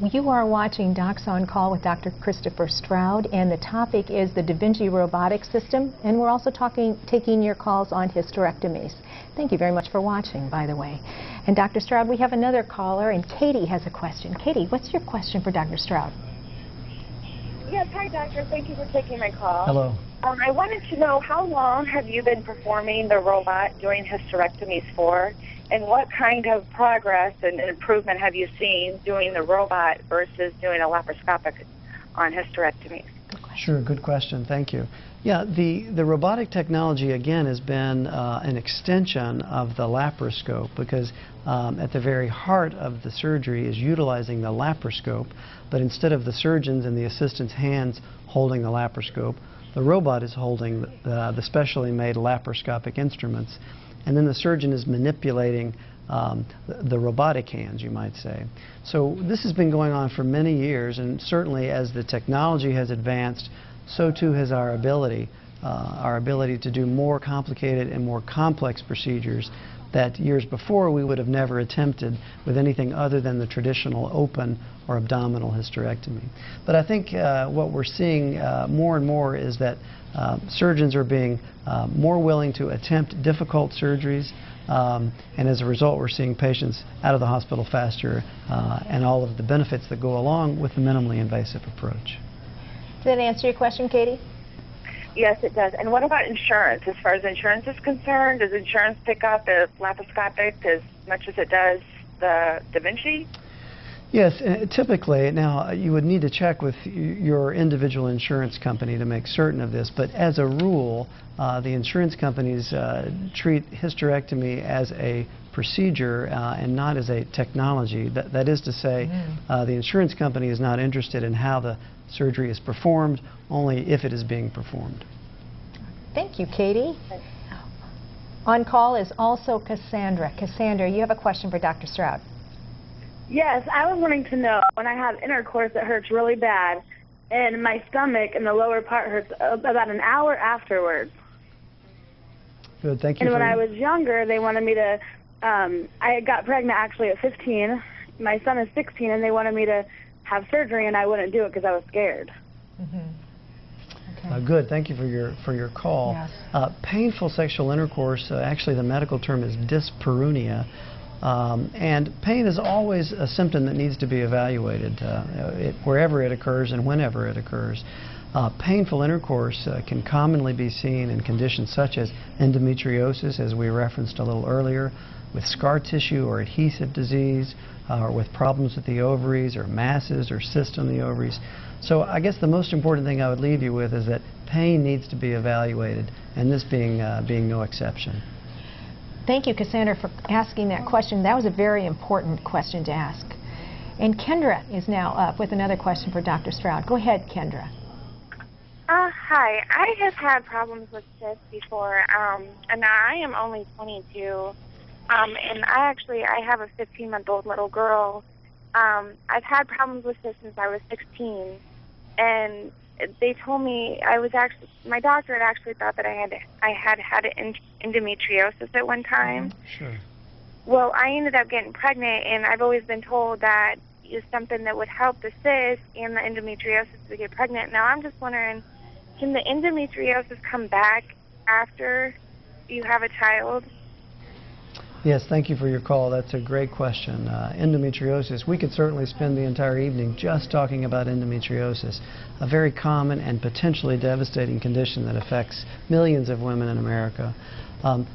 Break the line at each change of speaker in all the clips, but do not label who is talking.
You are watching Docs on Call with Dr. Christopher Stroud, and the topic is the Da Vinci robotic system, and we're also taking your calls on hysterectomies. Thank you very much for watching, by the way. And Dr. Stroud, we have another caller, and Katie has a question. Katie, what's your question for Dr. Stroud?
Yes, hi doctor. Thank you for taking my call.
Hello.
I wanted to know, how long have you been performing the robot doing hysterectomies for, and what kind of progress and improvement have you seen doing the robot versus doing a laparoscopic on hysterectomies?
Sure, good question. Thank you. Yeah, the robotic technology, again, has been an extension of the laparoscope, because at the very heart of the surgery is utilizing the laparoscope, but instead of the surgeons and the assistant's hands holding the laparoscope, the robot is holding the specially made laparoscopic instruments, and then the surgeon is manipulating the robotic hands, you might say. So this has been going on for many years, and certainly as the technology has advanced, so too has our ability to do more complicated and more complex procedures that years before we would have never attempted with anything other than the traditional open or abdominal hysterectomy. But I think what we're seeing more and more is that surgeons are being more willing to attempt difficult surgeries, and as a result we're seeing patients out of the hospital faster and all of the benefits that go along with the minimally invasive approach.
Does that answer your question, Katie?
Yes, it does. And what about insurance? As far as insurance is concerned, does insurance pick up the laparoscopic as much as it does the Da Vinci?
Yes, typically. Now, you would need to check with your individual insurance company to make certain of this, but as a rule, the insurance companies treat hysterectomy as a procedure and not as a technology. That is to say, the insurance company is not interested in how the surgery is performed, only if it is being performed.
Thank you, Katie. On call is also Cassandra. Cassandra, you have a question for Dr. Stroud.
Yes, I was wanting to know, when I have intercourse, it hurts really bad, and my stomach and the lower part hurts about an hour afterwards.
Good, thank you.
And when I was younger, they wanted me to, I got pregnant actually at 15. My son is 16, and they wanted me to have surgery, and I wouldn't do it because I was scared.
Okay.
Good. Thank you for your call.
Yes.
Painful sexual intercourse, actually the medical term is dyspareunia, and pain is always a symptom that needs to be evaluated wherever it occurs and whenever it occurs. Painful intercourse can commonly be seen in conditions such as endometriosis, as we referenced a little earlier, with scar tissue or adhesive disease, or with problems with the ovaries or masses or cysts on the ovaries. So I guess the most important thing I would leave you with is that pain needs to be evaluated, and this being no exception.
Thank you, Cassandra, for asking that question. That was a very important question to ask. And Kendra is now up with another question for Dr. Stroud. Go ahead, Kendra.
Hi. I have had problems with cysts before, and I am only 22. And I have a 15-month-old little girl. I've had problems with this since I was 16, and they told me my doctor had actually thought that I had endometriosis at one time.
Sure.
Well, I ended up getting pregnant, and I've always been told that is something that would help the cyst and the endometriosis to get pregnant. Now I'm just wondering, can the endometriosis come back after you have a child?
Yes, thank you for your call. That's a great question. Endometriosis, we could certainly spend the entire evening just talking about endometriosis, a very common and potentially devastating condition that affects millions of women in America.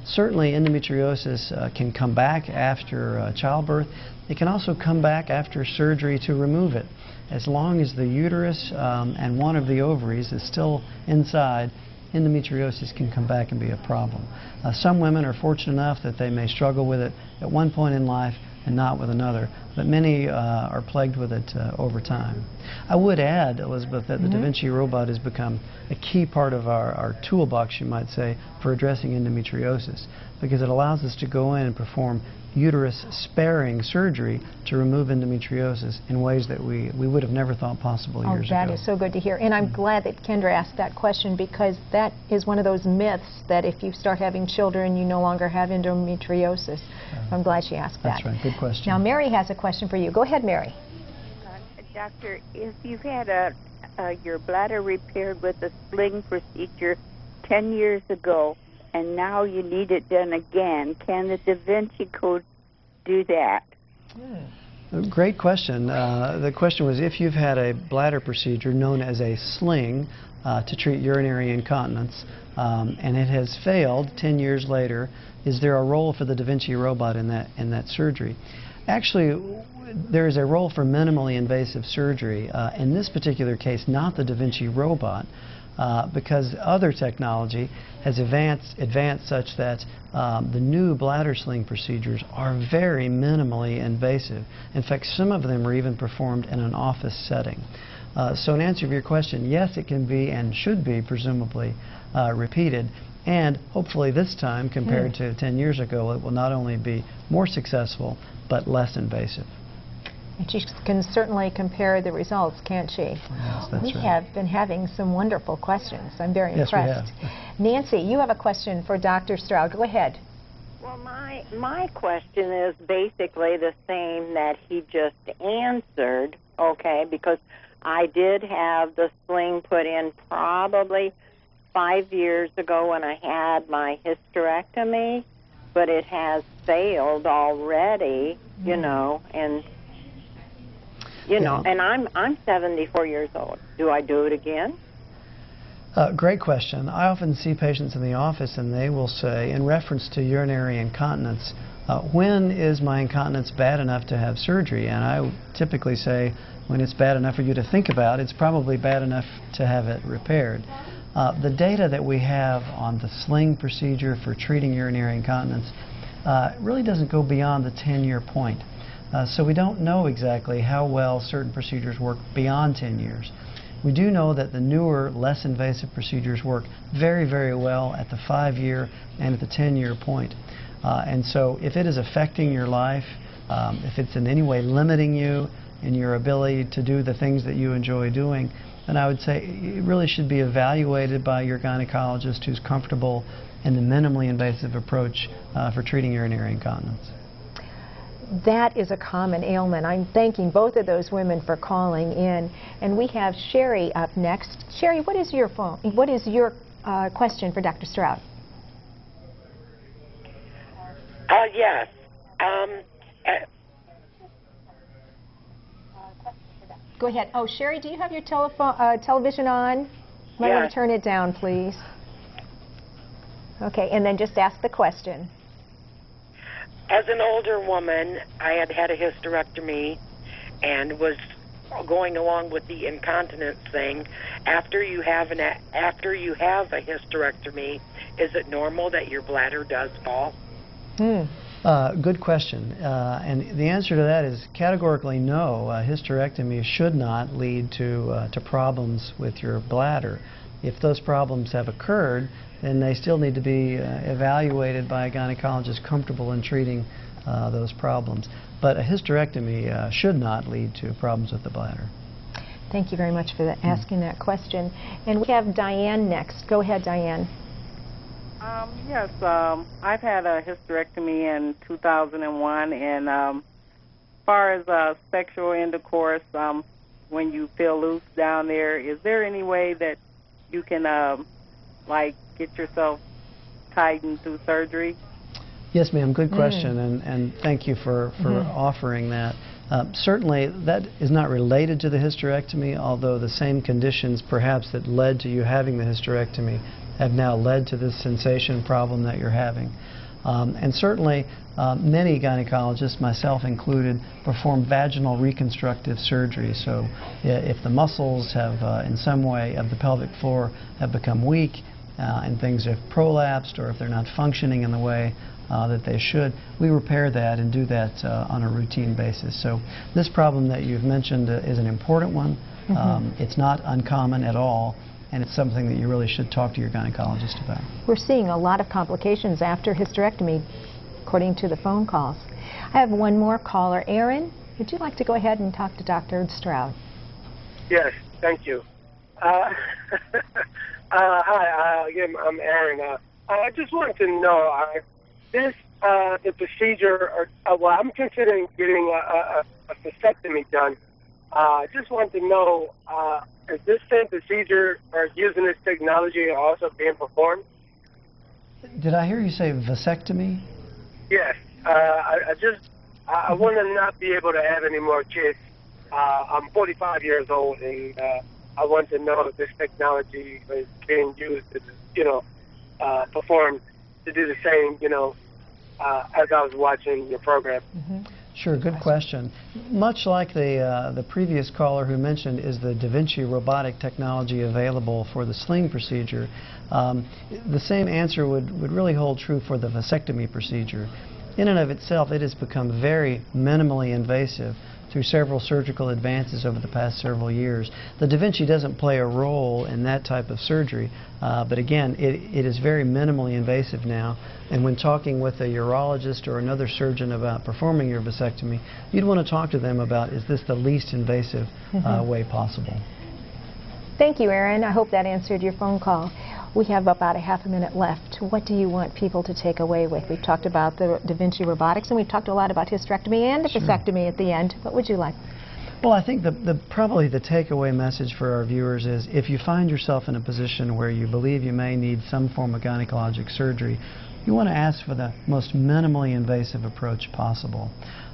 Certainly endometriosis can come back after childbirth. It can also come back after surgery to remove it. As long as the uterus and one of the ovaries is still inside, endometriosis can come back and be a problem. Some women are fortunate enough that they may struggle with it at one point in life and not with another, but many are plagued with it over time. I would add, Elizabeth, that the Da Vinci robot has become a key part of our toolbox, you might say, for addressing endometriosis, because it allows us to go in and perform uterus-sparing surgery to remove endometriosis in ways that we would have never thought possible years ago.
That is so good to hear. And I'm glad that Kendra asked that question, because that is one of those myths that if you start having children, you no longer have endometriosis. I'm glad she asked that.
That's right. Good question.
Now, Mary has a question for you. Go ahead, Mary.
Doctor, if you've had your bladder repaired with a sling procedure 10 years ago and now you need it done again, can the Da Vinci Code do that?
Great question. The question was, if you've had a bladder procedure known as a sling to treat urinary incontinence and it has failed 10 years later, is there a role for the Da Vinci robot in that surgery? Actually, there is a role for minimally invasive surgery. In this particular case, not the Da Vinci robot, because other technology has advanced such that the new bladder sling procedures are very minimally invasive. In fact, some of them are even performed in an office setting. So in answer to your question, yes, it can be and should be presumably repeated. And hopefully this time, compared to 10 years ago, it will not only be more successful, but less invasive.
And she can certainly compare the results, can't she?
Yes, that's
we
right.
have been having some wonderful questions. I'm very impressed.
Yes, we have.
Nancy, you have a question for Dr. Stroud. Go ahead.
Well, my question is basically the same that he just answered, okay, because I did have the sling put in probably 5 years ago when I had my hysterectomy, but it has failed already, you know, and and I'm 74 years old. Do I do it again?
Great question. I often see patients in the office and they will say, in reference to urinary incontinence, when is my incontinence bad enough to have surgery? And I typically say, when it's bad enough for you to think about, it's probably bad enough to have it repaired. The data that we have on the sling procedure for treating urinary incontinence really doesn't go beyond the 10-year point. So we don't know exactly how well certain procedures work beyond 10 years. We do know that the newer, less invasive procedures work very, very well at the 5-year and at the 10-year point. And so if it is affecting your life, if it's in any way limiting you in your ability to do the things that you enjoy doing, then I would say it really should be evaluated by your gynecologist who's comfortable in the minimally invasive approach for treating urinary incontinence.
That is a common ailment. I'm thanking both of those women for calling in. And we have Sherry up next. Sherry, what is your question for Dr. Stroud?
Yes.
Go ahead. Oh, Sherry, do you have your television on? Might want to turn it down, please. Okay, and then just ask the question.
As an older woman, I had had a hysterectomy and was going along with the incontinence thing. After you have a hysterectomy, is it normal that your bladder does fall?
Good question. And the answer to that is categorically no. Hysterectomy should not lead to problems with your bladder. If those problems have occurred, then they still need to be evaluated by a gynecologist comfortable in treating those problems. But a hysterectomy should not lead to problems with the bladder.
Thank you very much for asking that question. And we have Diane next. Go ahead, Diane.
Yes, I've had a hysterectomy in 2001, and as far as sexual intercourse, when you feel loose down there, is there any way that you can, like, get yourself tightened through surgery?
Yes, ma'am. Good question, and thank you for offering that. Certainly, that is not related to the hysterectomy, although the same conditions perhaps that led to you having the hysterectomy have now led to this sensation problem that you're having. And certainly, many gynecologists, myself included, perform vaginal reconstructive surgery. So if the muscles have, in some way, of the pelvic floor have become weak and things have prolapsed, or if they're not functioning in the way that they should, we repair that and do that on a routine basis. So this problem that you've mentioned is an important one. It's not uncommon at all, and it's something that you really should talk to your gynecologist about.
We're seeing a lot of complications after hysterectomy, according to the phone calls. I have one more caller. Aaron, would you like to go ahead and talk to Dr. Stroud?
Yes, thank you. Hi, again, I'm Aaron. I just wanted to know, the procedure, well, I'm considering getting a vasectomy done. Just want to know, is this same procedure or using this technology also being performed?
Did I hear you say vasectomy?
Yes. I want to not be able to have any more kids. I'm 45 years old, and I want to know if this technology is being used to, perform to do the same, as I was watching your program.
Mm-hmm. Sure, good question. Much like the previous caller who mentioned, is the Da Vinci robotic technology available for the sling procedure? The same answer would really hold true for the vasectomy procedure. In and of itself, it has become very minimally invasive through several surgical advances over the past several years. The Da Vinci doesn't play a role in that type of surgery, but again, it is very minimally invasive now, and when talking with a urologist or another surgeon about performing your vasectomy, you'd want to talk to them about, is this the least invasive way possible?
Thank you, Aaron. I hope that answered your phone call. We have about a half a minute left. What do you want people to take away with? We've talked about the Da Vinci robotics, and we've talked a lot about hysterectomy and vasectomy at the end. What would you like?
Well, I think probably the takeaway message for our viewers is, if you find yourself in a position where you believe you may need some form of gynecologic surgery, you want to ask for the most minimally invasive approach possible.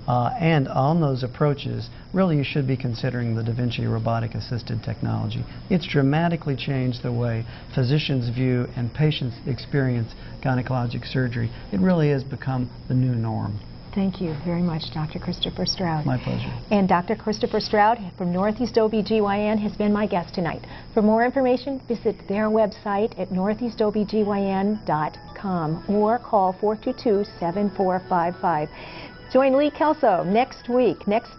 And on those approaches, really you should be considering the Da Vinci robotic assisted technology. It's dramatically changed the way physicians view and patients experience gynecologic surgery. It really has become the new norm.
Thank you very much, Dr. Christopher Stroud.
My pleasure.
And Dr. Christopher Stroud from Northeast OBGYN has been my guest tonight. For more information, visit their website at northeastobgyn.com or call 422-7455. Join Lee Kelso next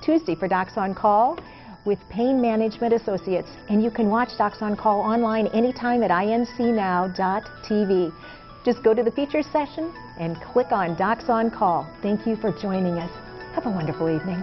Tuesday for Docs on Call with Pain Management Associates. And you can watch Docs on Call online anytime at incnow.tv. Just go to the features session and click on Docs on Call. Thank you for joining us. Have a wonderful evening.